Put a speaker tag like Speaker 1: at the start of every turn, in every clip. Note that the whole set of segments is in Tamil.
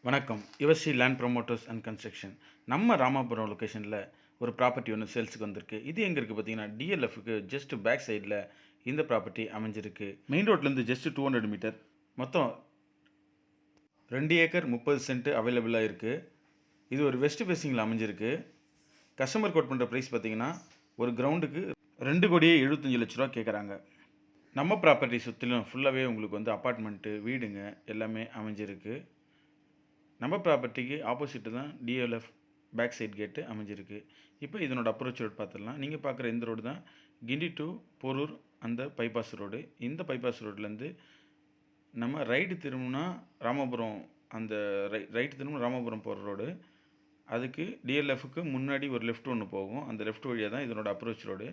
Speaker 1: வணக்கம். Yuvasri land promoters and construction. நம்ம ராமாபுரம் லொக்கேஷனில் ஒரு ப்ராப்பர்ட்டி ஒன்று சேல்ஸுக்கு வந்திருக்கு. இது எங்கே இருக்குது பார்த்தீங்கன்னா, டிஎல்எஃப்க்கு ஜஸ்ட் பேக் சைடில் இந்த ப்ராப்பர்ட்டி அமைஞ்சிருக்கு. மெயின் ரோட்லேருந்து ஜஸ்ட் 200 மீட்டர். மொத்தம் 2 ஏக்கர் 30 சென்ட் அவைலபிளாக இருக்குது. இது ஒரு வெஸ்ட் ஃபேஸிங்கில் அமைஞ்சிருக்கு. கஸ்டமர் கோட் பண்ணுற ப்ரைஸ் பார்த்தீங்கன்னா, ஒரு கிரவுண்டுக்கு 2,75,00,000 கேட்குறாங்க. நம்ம ப்ராப்பர்ட்டி சுற்றிலும் ஃபுல்லாகவே உங்களுக்கு வந்து அப்பார்ட்மெண்ட்டு, வீடுங்க எல்லாமே அமைஞ்சிருக்கு. நம்ம ப்ராப்பர்ட்டிக்கு ஆப்போசிட்டு தான் டிஎல்எஃப் பேக் சைட் கேட்டு அமைஞ்சிருக்கு. இப்போ இதனோட அப்ரோச் ரோடு பார்த்துடலாம். நீங்கள் பார்க்குற இந்த ரோடு தான் கிண்டி டு போரூர் அந்த பைபாஸ் ரோடு. இந்த பைபாஸ் ரோட்லேருந்து நம்ம ரைட்டு திரும்பினா ராமபுரம், அந்த ரைட்டு திரும்ப ராமபுரம் போகிற ரோடு. அதுக்கு டிஎல்எஃப்க்கு முன்னாடி ஒரு லெஃப்ட் ஒன்று போகும். அந்த லெஃப்ட் வழியாக தான் இதனோட அப்ரோச் ரோடு.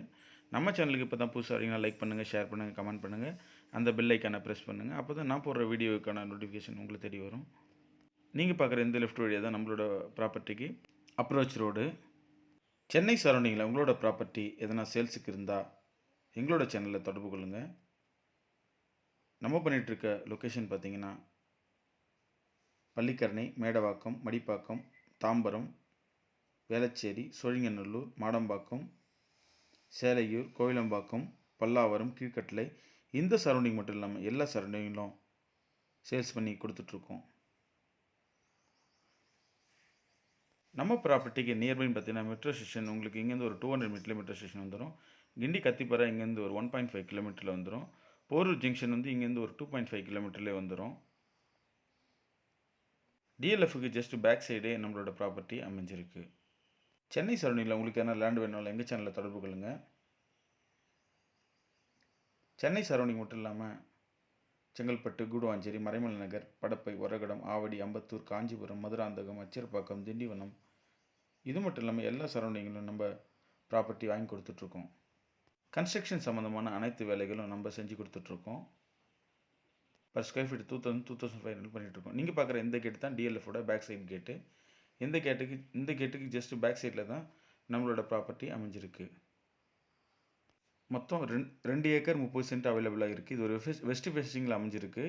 Speaker 1: நம்ம சேனலுக்கு இப்போ தான் புதுசாக வரீங்கன்னா லைக் பண்ணுங்கள், ஷேர் பண்ணுங்கள், கமெண்ட் பண்ணுங்கள், அந்த பெல் ஐக்கானை ப்ரெஸ் பண்ணுங்கள். அப்போ தான் நான் போடுற வீடியோவுக்கான நோட்டிஃபிகேஷன் உங்களுக்கு தேடி வரும். நீங்கள் பார்க்குற இந்த லெஃப்ட் வழியாக தான் நம்மளோட ப்ராப்பர்ட்டிக்கு அப்ரோச் ரோடு. சென்னை சரௌண்டிங்கில் உங்களோட ப்ராப்பர்ட்டி எதனா சேல்ஸுக்கு இருந்தால் எங்களோட சேனலில் தொடர்பு கொள்ளுங்கள். நம்ம பண்ணிகிட்ருக்க லொக்கேஷன் பார்த்திங்கன்னா பள்ளிக்கரணை, மேடவாக்கம், மடிப்பாக்கம், தாம்பரம், வேளச்சேரி, சோழிங்கநல்லூர், மாடம்பாக்கம், சேலையூர், கோவிலம்பாக்கம், பல்லாவரம், கீழ்கட்டளை, இந்த சரௌண்டிங் மட்டும் இல்லாமல் எல்லா சரௌண்டிங்கிலும் சேல்ஸ் பண்ணி கொடுத்துட்ருக்கோம். நம்ம ப்ராப்பர்ட்டிக்கு நியர்பைன்னு பார்த்தீங்கன்னா மெட்ரோ ஸ்டேஷன் உங்களுக்கு இங்கேருந்து ஒரு 200 மீட்டரில் மெட்ரோ ஸ்டேஷன் வந்துடும். கிண்டி கத்திப்பாறை இங்கேருந்து ஒரு 1.5 கிலோமீட்டரில் வந்துடும். போரூர் ஜங்ஷன் வந்து இங்கேருந்து ஒரு 2.5 கிலோமீட்டர்லேயே வந்துடும். டிஎல்எஃப்க்கு ஜஸ்ட் பேக் சைடே நம்மளோட ப்ராப்பர்ட்டி அமைஞ்சிருக்கு. சென்னை சரௌண்டிங்கில் உங்களுக்கு என்ன லேண்ட் வேணாலும் எங்கள் சேனலில் தொடர்பு கொள்ளுங்கள். சென்னை சரௌண்டிங் மட்டும் இல்லாமல் செங்கல்பட்டு, கூடுவாஞ்சேரி, மறைமலை நகர், படப்பை, ஒரகடம், ஆவடி, அம்பத்தூர், காஞ்சிபுரம், மதுராந்தகம், அச்சிரப்பாக்கம், திண்டிவனம், இது மட்டும் இல்லாமல் எல்லா சரௌண்டிங்கிலும் நம்ம ப்ராப்பர்ட்டி வாங்கி கொடுத்துட்ருக்கோம். கன்ஸ்ட்ரக்ஷன் சம்மந்தமான அனைத்து வேலைகளும் நம்ம செஞ்சு கொடுத்துட்ருக்கோம். பர் ஸ்கொயர் ஃபீட் 2,500 பண்ணிகிட்ருக்கோம். நீங்கள் பார்க்குற இந்த கேட்டு தான் டிஎல்எஃபோட பேக் சைடு கேட்டு. இந்த கேட்டுக்கு ஜஸ்ட் பேக் சைடில் தான் நம்மளோட ப்ராப்பர்ட்டி அமைஞ்சிருக்கு. மொத்தம் 2 ஏக்கர் 30 சென்ட் அவைலபிளாக இருக்குது. இது ஒரு வெஸ்ட் ஃபேஸிங்கில் அமைஞ்சிருக்கு.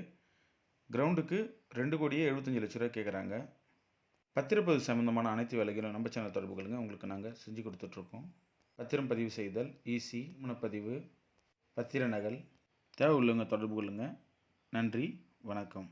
Speaker 1: கிரவுண்டுக்கு 2,75,00,000 கேட்குறாங்க. பத்திரப்பதிவு சம்மந்தமான அனைத்து வேலைகளும் நம்ம சேனல் தொடர்பு கொள்ளுங்கள். உங்களுக்கு நாங்கள் செஞ்சு கொடுத்துட்ருக்கோம். பத்திரம் பதிவு செய்தல், ஈசி, முனப்பதிவு, பத்திர நகல் தேவை உள்ளவங்க தொடர்பு கொள்ளுங்கள். நன்றி, வணக்கம்.